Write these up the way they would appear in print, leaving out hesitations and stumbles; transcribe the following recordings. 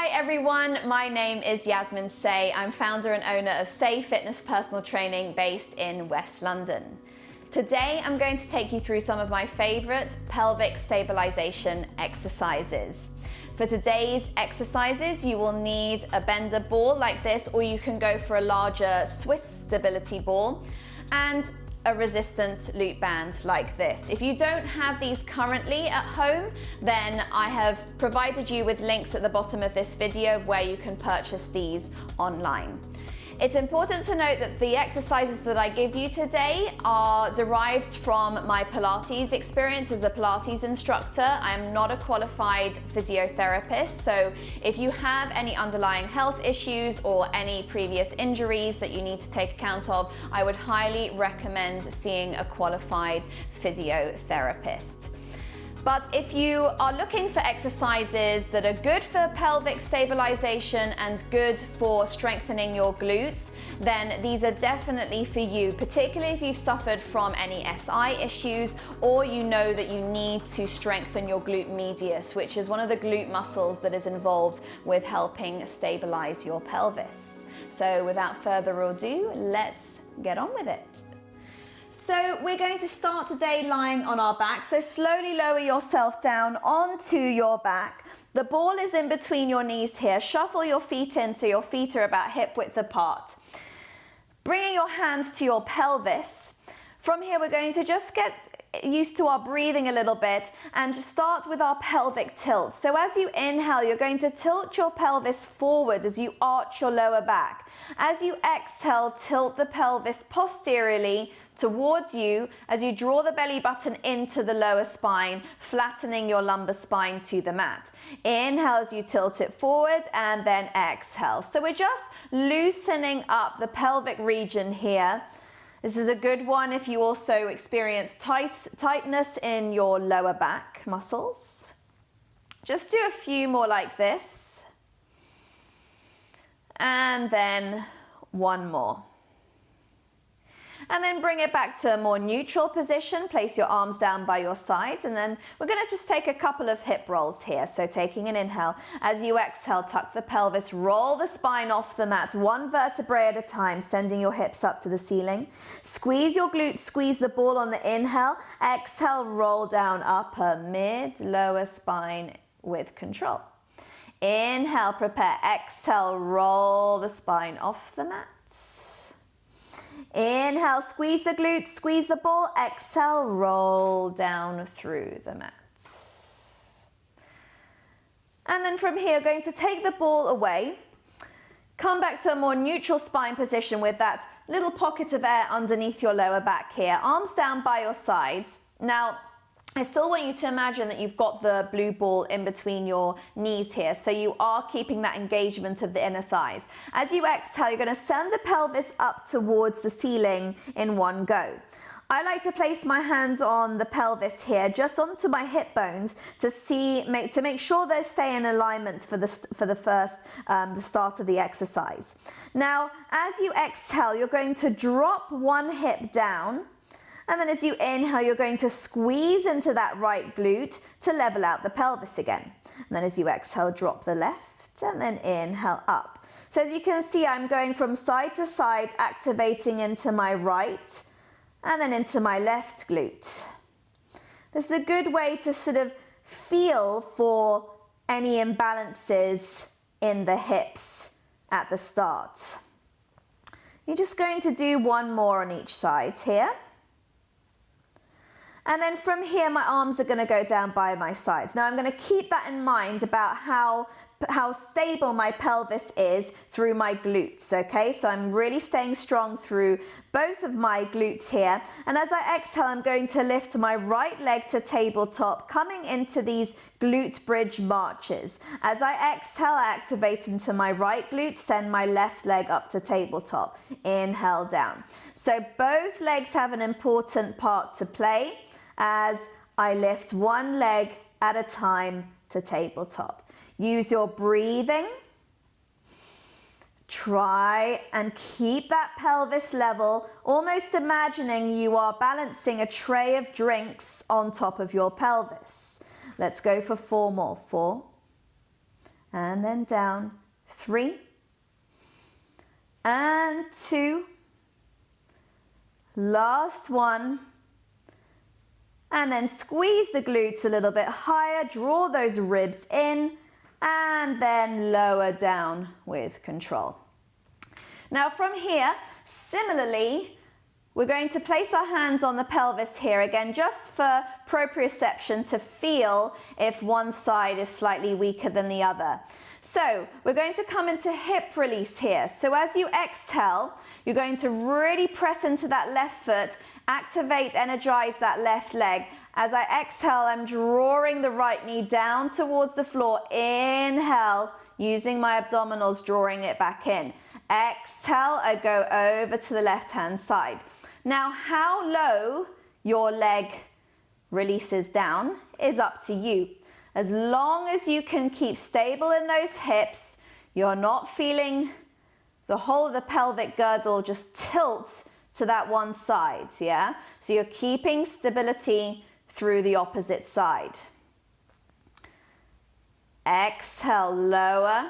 Hi everyone, my name is Yasmin Say. I'm founder and owner of Say Fitness Personal Training based in West London. Today I'm going to take you through some of my favorite pelvic stabilization exercises. For today's exercises, you will need a bender ball like this, or you can go for a larger Swiss stability ball and a resistance loop band like this. If you don't have these currently at home, then I have provided you with links at the bottom of this video where you can purchase these online. It's important to note that the exercises that I give you today are derived from my Pilates experience as a Pilates instructor. I'm not a qualified physiotherapist, so if you have any underlying health issues or any previous injuries that you need to take account of, I would highly recommend seeing a qualified physiotherapist. But if you are looking for exercises that are good for pelvic stabilization and good for strengthening your glutes, then these are definitely for you, particularly if you've suffered from any SI issues or you know that you need to strengthen your glute medius, which is one of the glute muscles that is involved with helping stabilize your pelvis. So without further ado, let's get on with it. So we're going to start today lying on our back. So slowly lower yourself down onto your back. The ball is in between your knees here. Shuffle your feet in so your feet are about hip width apart. Bringing your hands to your pelvis. From here, we're going to just get used to our breathing a little bit and just start with our pelvic tilt. So as you inhale, you're going to tilt your pelvis forward as you arch your lower back. As you exhale, tilt the pelvis posteriorly towards you as you draw the belly button into the lower spine, flattening your lumbar spine to the mat. Inhale as you tilt it forward and then exhale. So we're just loosening up the pelvic region here. This is a good one if you also experience tightness in your lower back muscles. Just do a few more like this. And then one more. And then bring it back to a more neutral position. Place your arms down by your sides. And then we're going to just take a couple of hip rolls here. So taking an inhale. As you exhale, tuck the pelvis, roll the spine off the mat, one vertebrae at a time, sending your hips up to the ceiling. Squeeze your glutes, squeeze the ball on the inhale. Exhale, roll down upper, mid, lower spine with control. Inhale, prepare. Exhale, roll the spine off the mat. Inhale, squeeze the glutes, squeeze the ball. Exhale, roll down through the mat. And then from here, going to take the ball away. Come back to a more neutral spine position with that little pocket of air underneath your lower back here. Arms down by your sides. Now, I still want you to imagine that you've got the blue ball in between your knees here, so you are keeping that engagement of the inner thighs. As you exhale, you're going to send the pelvis up towards the ceiling in one go. I like to place my hands on the pelvis here, just onto my hip bones, to make sure they stay in alignment for the start of the exercise. Now, as you exhale, you're going to drop one hip down. And then as you inhale, you're going to squeeze into that right glute to level out the pelvis again. And then as you exhale, drop the left and then inhale up. So as you can see, I'm going from side to side, activating into my right and then into my left glute. This is a good way to sort of feel for any imbalances in the hips at the start. You're just going to do one more on each side here. And then from here, my arms are going to go down by my sides. Now, I'm going to keep that in mind about how stable my pelvis is through my glutes, okay? So I'm really staying strong through both of my glutes here. And as I exhale, I'm going to lift my right leg to tabletop, coming into these glute bridge marches. As I exhale, I activate into my right glute, send my left leg up to tabletop. Inhale down. So both legs have an important part to play as I lift one leg at a time to tabletop. Use your breathing. Try and keep that pelvis level, almost imagining you are balancing a tray of drinks on top of your pelvis. Let's go for 4 more. 4 and then down. 3 and 2. Last one. And then squeeze the glutes a little bit higher, draw those ribs in, and then lower down with control. Now from here, similarly, we're going to place our hands on the pelvis here again, just for proprioception to feel if one side is slightly weaker than the other. So we're going to come into hip release here. So as you exhale, you're going to really press into that left foot, activate, energize that left leg. As I exhale, I'm drawing the right knee down towards the floor. Inhale, using my abdominals, drawing it back in. Exhale, I go over to the left-hand side. Now, how low your leg releases down is up to you. As long as you can keep stable in those hips, you're not feeling the whole of the pelvic girdle just tilt to that one side, yeah? So you're keeping stability through the opposite side. Exhale, lower,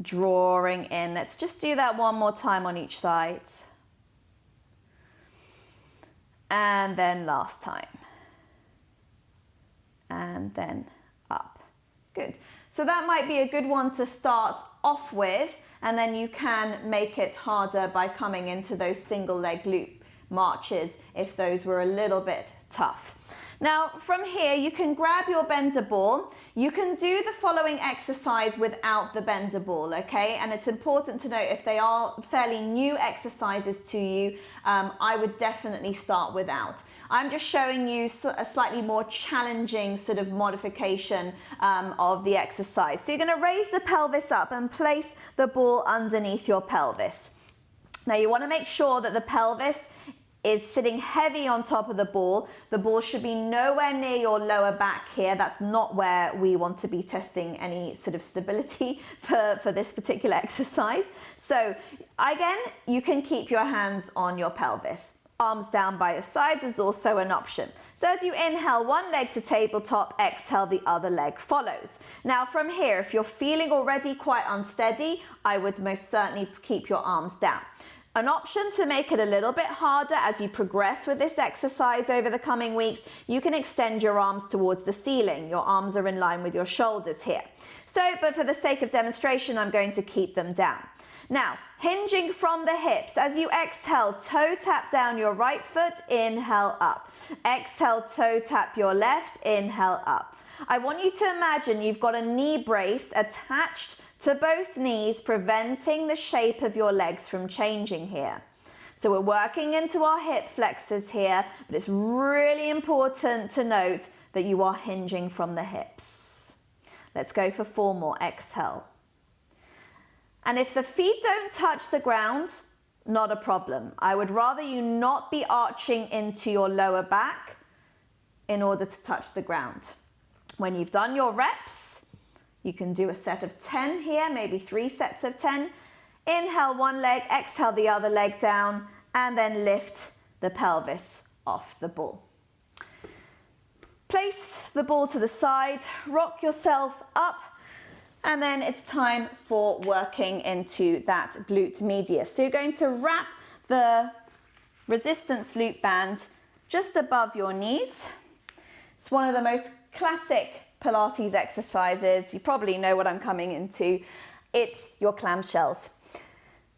drawing in. Let's just do that one more time on each side. And then last time. And then up. Good. So that might be a good one to start off with, and then you can make it harder by coming into those single leg glute marches if those were a little bit tough. Now from here, you can grab your bender ball. You can do the following exercise without the bender ball, okay? And it's important to note, if they are fairly new exercises to you, I would definitely start without. I'm just showing you a slightly more challenging sort of modification of the exercise. So you're going to raise the pelvis up and place the ball underneath your pelvis. Now you want to make sure that the pelvis is sitting heavy on top of the ball. The ball should be nowhere near your lower back here. That's not where we want to be testing any sort of stability for this particular exercise. So again, you can keep your hands on your pelvis. Arms down by your sides is also an option. So as you inhale, one leg to tabletop, exhale, the other leg follows. Now from here, if you're feeling already quite unsteady, I would most certainly keep your arms down. An option to make it a little bit harder as you progress with this exercise over the coming weeks, you can extend your arms towards the ceiling. Your arms are in line with your shoulders here. But for the sake of demonstration, I'm going to keep them down. Now, hinging from the hips, as you exhale, toe tap down your right foot, inhale up. Exhale, toe tap your left, inhale up. I want you to imagine you've got a knee brace attached to both knees, preventing the shape of your legs from changing here. So we're working into our hip flexors here, but it's really important to note that you are hinging from the hips. Let's go for 4 more. Exhale. And if the feet don't touch the ground, not a problem. I would rather you not be arching into your lower back in order to touch the ground. When you've done your reps, you can do a set of 10 here, maybe 3 sets of 10. Inhale one leg, exhale the other leg down, and then lift the pelvis off the ball. Place the ball to the side, rock yourself up, and then it's time for working into that glute medius. So you're going to wrap the resistance loop band just above your knees. It's one of the most classic Pilates exercises. You probably know what I'm coming into. It's your clamshells.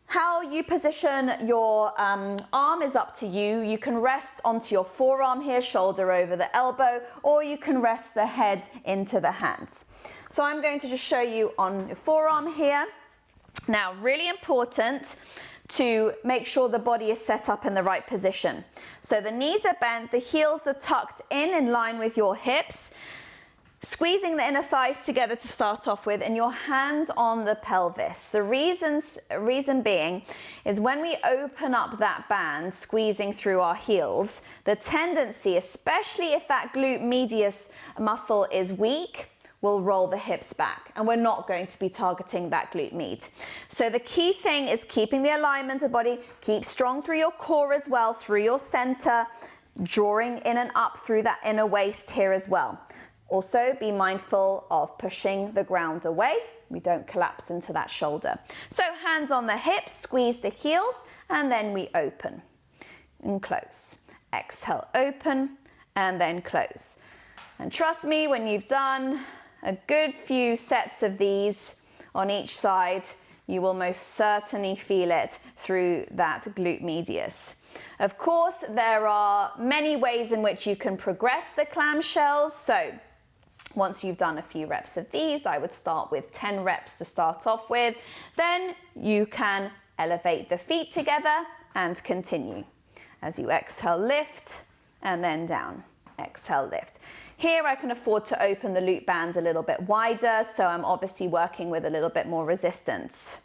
How you position your arm is up to you. You can rest onto your forearm here, shoulder over the elbow, or you can rest the head into the hands. So I'm going to just show you on your forearm here. Now, really important to make sure the body is set up in the right position. So the knees are bent, the heels are tucked in line with your hips. Squeezing the inner thighs together to start off with, and your hand on the pelvis. The reason being is when we open up that band, squeezing through our heels, the tendency, especially if that glute medius muscle is weak, will roll the hips back, and we're not going to be targeting that glute med. So the key thing is keeping the alignment of the body, keep strong through your core as well, through your center, drawing in and up through that inner waist here as well. Also, be mindful of pushing the ground away. We don't collapse into that shoulder. So hands on the hips, squeeze the heels, and then we open and close. Exhale, open, and then close. And trust me, when you've done a good few sets of these on each side, you will most certainly feel it through that glute medius. Of course, there are many ways in which you can progress the clamshells. So once you've done a few reps of these, I would start with 10 reps to start off with. Then you can elevate the feet together and continue. As you exhale, lift, and then down. Exhale, lift. Here I can afford to open the glute band a little bit wider, so I'm obviously working with a little bit more resistance.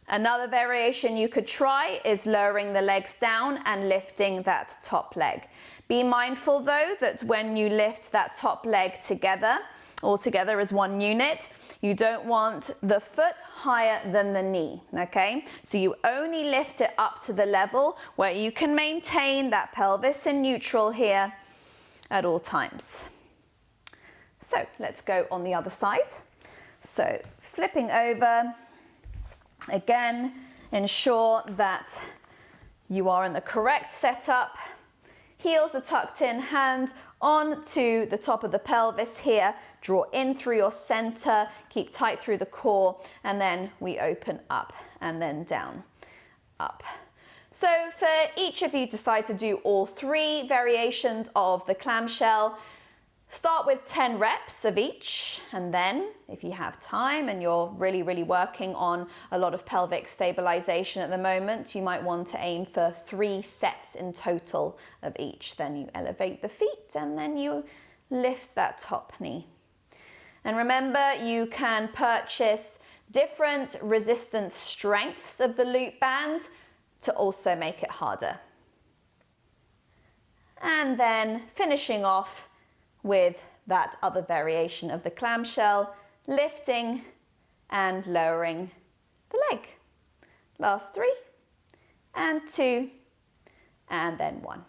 Another variation you could try is lowering the legs down and lifting that top leg. Be mindful though that when you lift that top leg together, all together as one unit, you don't want the foot higher than the knee, okay? So you only lift it up to the level where you can maintain that pelvis in neutral here at all times. So let's go on the other side. So flipping over, again, ensure that you are in the correct setup. Heels are tucked in, hand onto the top of the pelvis here. Draw in through your center, keep tight through the core, and then we open up and then down, up. So for each of you decide to do all 3 variations of the clamshell, start with 10 reps of each, and then if you have time and you're really working on a lot of pelvic stabilization at the moment, you might want to aim for 3 sets in total of each. Then you elevate the feet and then you lift that top knee. And remember, you can purchase different resistance strengths of the glute band to also make it harder. And then finishing off with that other variation of the clamshell, lifting and lowering the leg. Last 3 and 2 and then 1.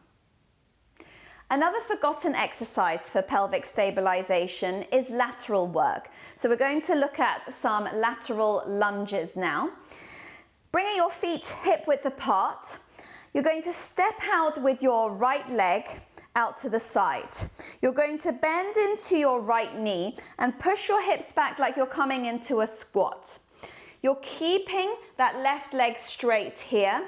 Another forgotten exercise for pelvic stabilization is lateral work. So we're going to look at some lateral lunges now. Bringing your feet hip width apart, you're going to step out with your right leg out to the side. You're going to bend into your right knee and push your hips back like you're coming into a squat. You're keeping that left leg straight here.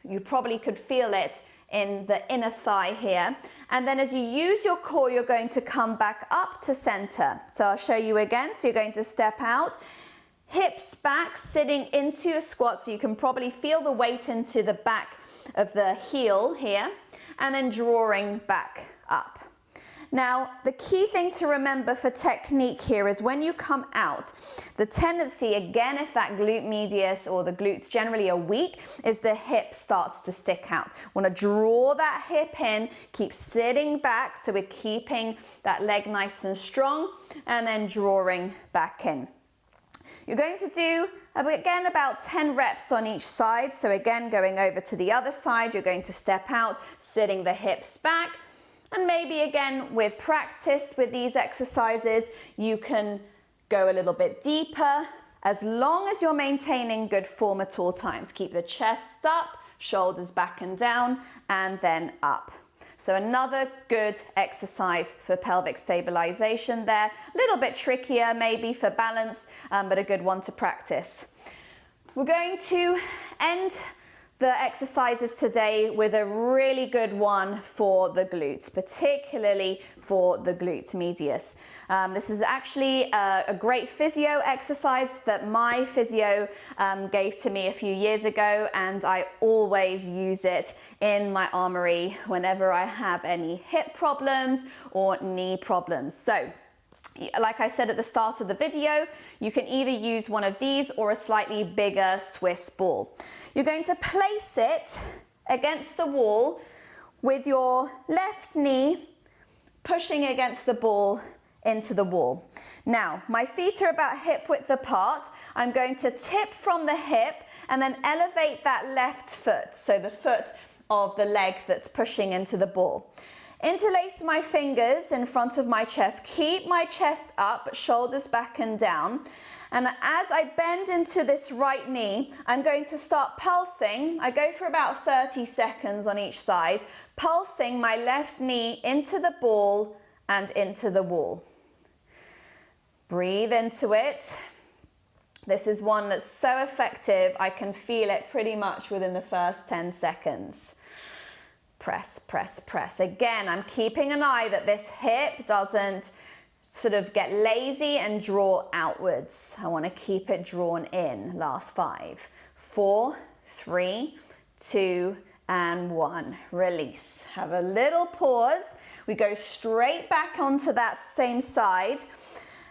You probably could feel it in the inner thigh here. And then as you use your core, you're going to come back up to center. So I'll show you again. So you're going to step out, hips back, sitting into a squat. So you can probably feel the weight into the back of the heel here, and then drawing back up. Now, the key thing to remember for technique here is when you come out, the tendency, again, if that glute medius or the glutes generally are weak, is the hip starts to stick out. Want to draw that hip in, keep sitting back, so we're keeping that leg nice and strong, and then drawing back in. You're going to do, again, about 10 reps on each side. So again, going over to the other side, you're going to step out, sitting the hips back. And maybe again, with practice with these exercises, you can go a little bit deeper, as long as you're maintaining good form at all times. Keep the chest up, shoulders back and down, and then up. So another good exercise for pelvic stabilization there. A little bit trickier maybe for balance, but a good one to practice. We're going to end the exercises today with a really good one for the glutes, particularly for the glute medius. This is actually a great physio exercise that my physio gave to me a few years ago, and I always use it in my armory whenever I have any hip problems or knee problems. So, like I said at the start of the video, you can either use one of these or a slightly bigger Swiss ball. You're going to place it against the wall with your left knee pushing against the ball into the wall. Now, my feet are about hip width apart. I'm going to tip from the hip and then elevate that left foot, so the foot of the leg that's pushing into the ball. Interlace my fingers in front of my chest. Keep my chest up, shoulders back and down. And as I bend into this right knee, I'm going to start pulsing. I go for about 30 seconds on each side, pulsing my left knee into the ball and into the wall. Breathe into it. This is one that's so effective, I can feel it pretty much within the first 10 seconds. Press, press, press. Again, I'm keeping an eye that this hip doesn't sort of get lazy and draw outwards. I want to keep it drawn in. Last 5, 4, 3, 2, and 1. Release. Have a little pause. We go straight back onto that same side.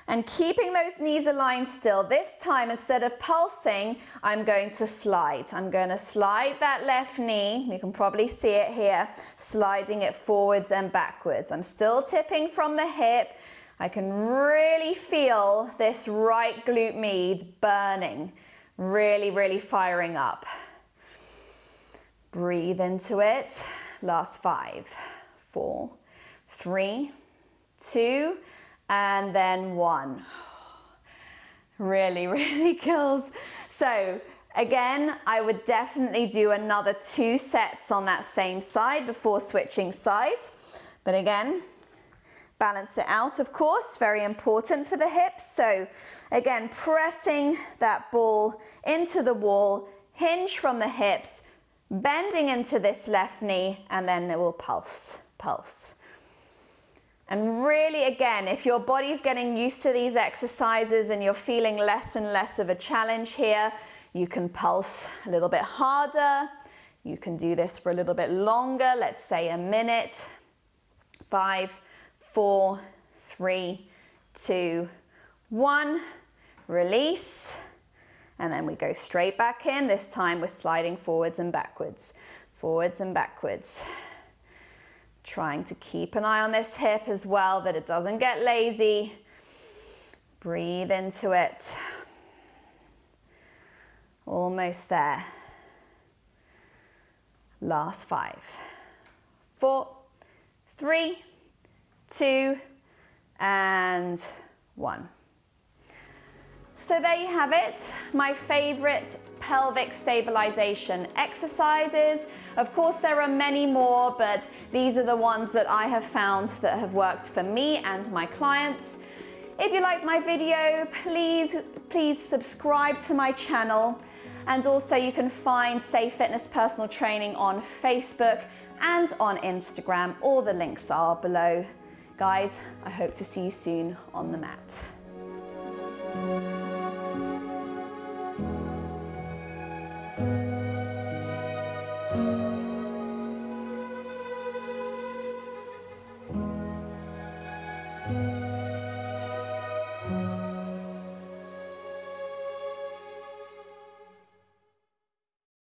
And keeping those knees aligned still, this time instead of pulsing, I'm going to slide. I'm going to slide that left knee, you can probably see it here, sliding it forwards and backwards. I'm still tipping from the hip. I can really feel this right glute med burning, really, really firing up. Breathe into it. Last 5, 4, 3, 2, and then 1. Really, really kills. So again, I would definitely do another 2 sets on that same side before switching sides. But again, balance it out, of course, very important for the hips. So again, pressing that ball into the wall, hinge from the hips, bending into this left knee, and then it will pulse, pulse. And really, again, if your body's getting used to these exercises and you're feeling less and less of a challenge here, you can pulse a little bit harder. You can do this for a little bit longer, let's say a minute. 5, 4, 3, 2, 1. Release. And then we go straight back in. This time we're sliding forwards and backwards. Forwards and backwards. Trying to keep an eye on this hip as well, that it doesn't get lazy. Breathe into it. Almost there. Last 5, 4, 3, 2, and 1. So there you have it, my favorite pelvic stabilization exercises. Of course, there are many more, but these are the ones that I have found that have worked for me and my clients. If you liked my video, please subscribe to my channel. And also you can find Safe Fitness Personal Training on Facebook and on Instagram. All the links are below. Guys, I hope to see you soon on the mat.